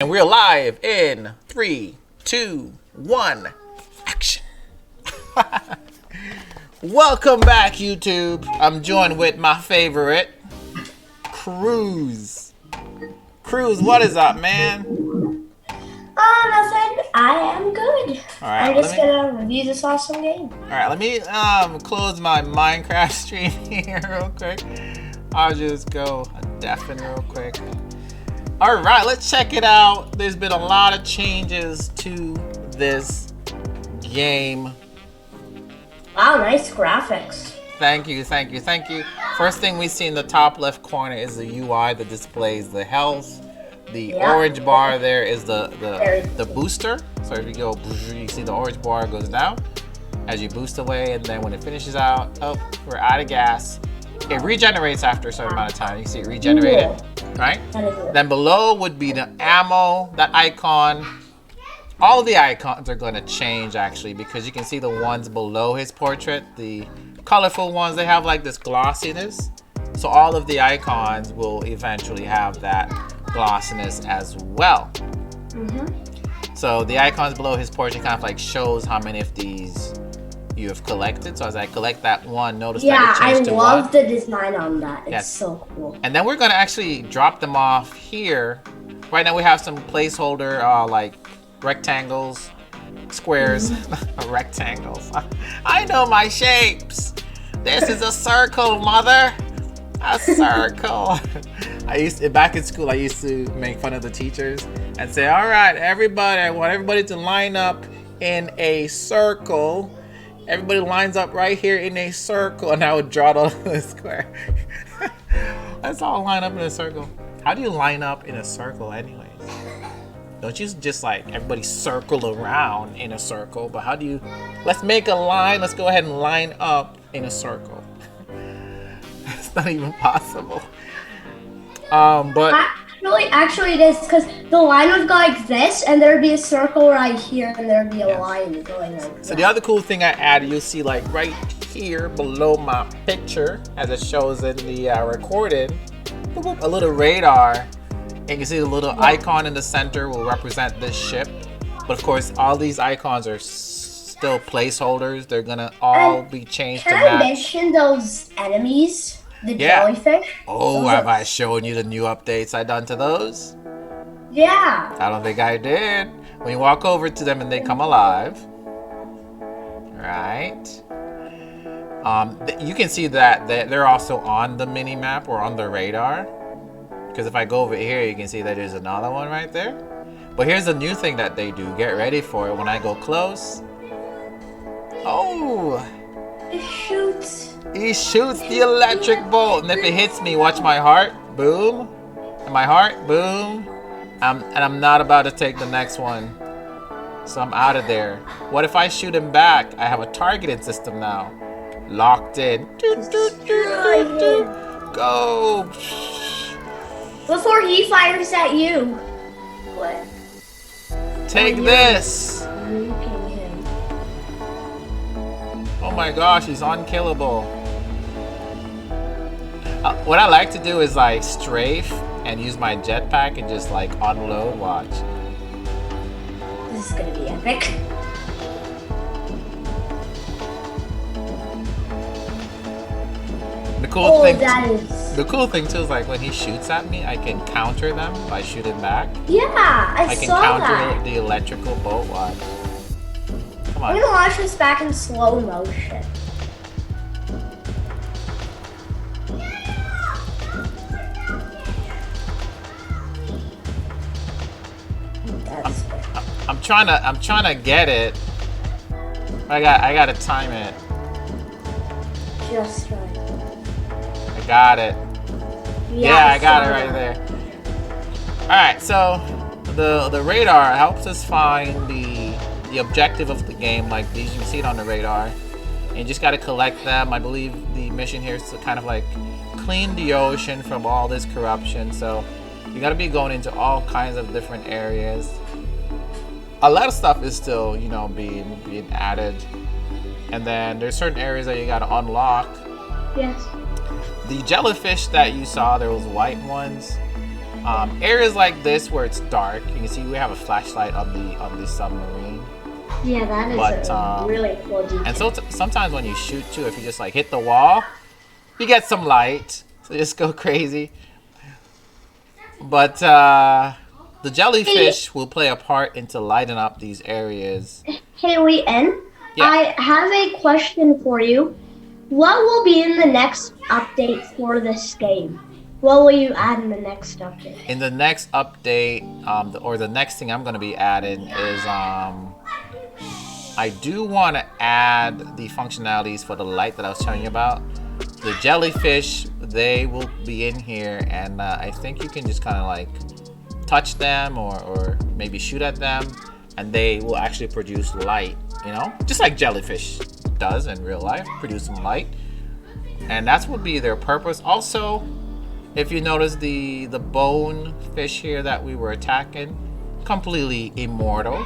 And we're live in 3, 2, 1, action. Welcome back, YouTube. I'm joined with my favorite, Cruz. Cruz, what is up, man? Nothing. I am good. All right, I'm just gonna review this awesome game. All right, let me close my Minecraft stream here real quick. I'll just go deafen real quick. All right, let's check it out. There's been a lot of changes to this game. Wow, nice graphics. Thank you. First thing we see in the top left corner is the UI that displays the health. The orange bar there is the booster. So if you go, you see the orange bar goes down as you boost away, and then when it finishes out, we're out of gas. It regenerates after a certain amount of time. You see it regenerated, right? Then below would be the ammo, that icon. All of the icons are going to change actually, because you can see the ones below his portrait, the colorful ones, they have like this glossiness. So all of the icons will eventually have that glossiness as well. So the icons below his portrait kind of like shows how many of these you have collected. So as I collect that one, notice that it changed to one. I love the design on that. It's so cool. And then we're going to actually drop them off here. Right now we have some placeholder like rectangles, squares, rectangles. I know my shapes. This is a circle, mother. A circle. Back in school, I used to make fun of the teachers and say, all right, everybody, I want everybody to line up in a circle. Everybody lines up right here in a circle, and I would draw the square. Let's all line up in a circle. How do you line up in a circle anyways? Don't you just like everybody circle around in a circle, but how do you, let's make a line, let's go ahead and line up in a circle. It's not even possible. But Actually it is, because the line would go like this, and there'd be a circle right here, and there'd be a line going like that. So the other cool thing I added, you'll see like right here below my picture, as it shows in the recording, a little radar. And you can see the little icon in the center will represent this ship. But of course, all these icons are still placeholders. They're gonna all be changed to match. Can I mention those enemies? The jellyfish? Oh, have I shown you the new updates I done to those? Yeah. I don't think I did. When you walk over to them and they come alive, right? You can see that they're also on the mini map or on the radar. Because if I go over here, you can see that there's another one right there. But here's a new thing that they do. Get ready for it. When I go close. Oh! It shoots. He shoots the electric bolt. And if it hits me, watch my heart. Boom. And my heart. Boom. And I'm not about to take the next one. So I'm out of there. What if I shoot him back? I have a targeting system now. Locked in. Go. Before he fires at you. What? Take this. Nuking him. Oh my gosh, he's unkillable. What I like to do is like strafe and use my jetpack and just like unload. Watch. This is gonna be epic. The cool thing too is like when he shoots at me, I can counter them by shooting back. Yeah, I can saw counter that. the electrical bolt. Watch. Come on. I'm gonna watch this back in slow motion. I'm trying to get it. I gotta time it. Just right. I got it. Yeah, I got it right there. Alright, so the radar helps us find the objective of the game. Like these, you can see it on the radar. And you just gotta collect them. I believe the mission here is to kind of like clean the ocean from all this corruption. So you gotta be going into all kinds of different areas. A lot of stuff is still, you know, being added. And then there's certain areas that you gotta unlock. Yes. The jellyfish that you saw, there was white ones. Areas like this where it's dark, you can see we have a flashlight on the submarine. Yeah, that is But really cool detail. and so sometimes when you shoot too, if you just like hit the wall, you get some light. So just go crazy. But the jellyfish will play a part into lighting up these areas. Hey, wait, En. Yeah. I have a question for you. What will be in the next update for this game? What will you add in the next update? In the next update, or the next thing I'm going to be adding is I do want to add the functionalities for the light that I was telling you about. The jellyfish, they will be in here, and I think you can just kind of like touch them or maybe shoot at them, and they will actually produce light, you know, just like jellyfish does in real life, produce some light. And that's what be their purpose. Also, if you notice the bone fish here that we were attacking, completely immortal.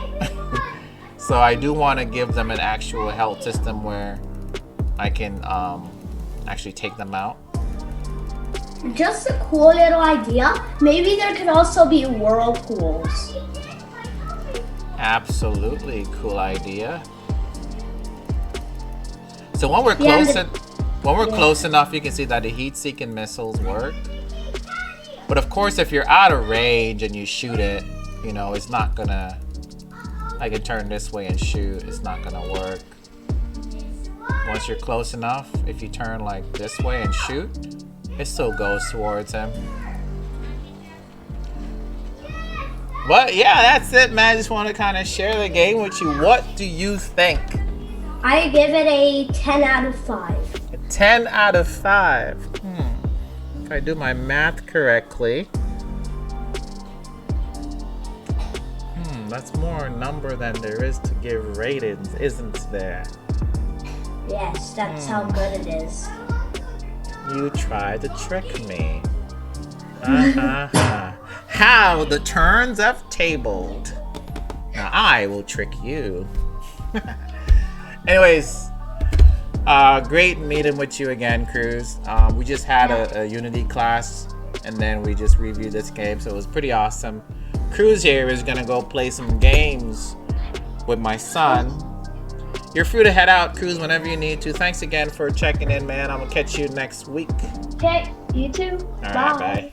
So I do want to give them an actual health system where I can actually take them out. Just a cool little idea. Maybe there could also be whirlpools. Absolutely cool idea. So when we're close enough, you can see that the heat-seeking missiles work. But of course, if you're out of range and you shoot it, you know, it's not gonna. I can turn this way and shoot. It's not gonna work. Once you're close enough, if you turn like this way and shoot, it still goes towards him. But yeah, that's it, man. I just want to kind of share the game with you. What do you think? I give it a 10 out of 5. A 10 out of 5. If I do my math correctly. That's more number than there is to give ratings, isn't there? Yes, that's how good it is. You tried to trick me. How the turns have tabled. Now I will trick you. Anyways, great meeting with you again, Cruz. We just had a Unity class, and then we just reviewed this game, so it was pretty awesome. Cruz here is gonna go play some games with my son. You're free to head out, Cruz, whenever you need to. Thanks again for checking in, man. I'm gonna catch you next week. Okay, you too. All right, bye.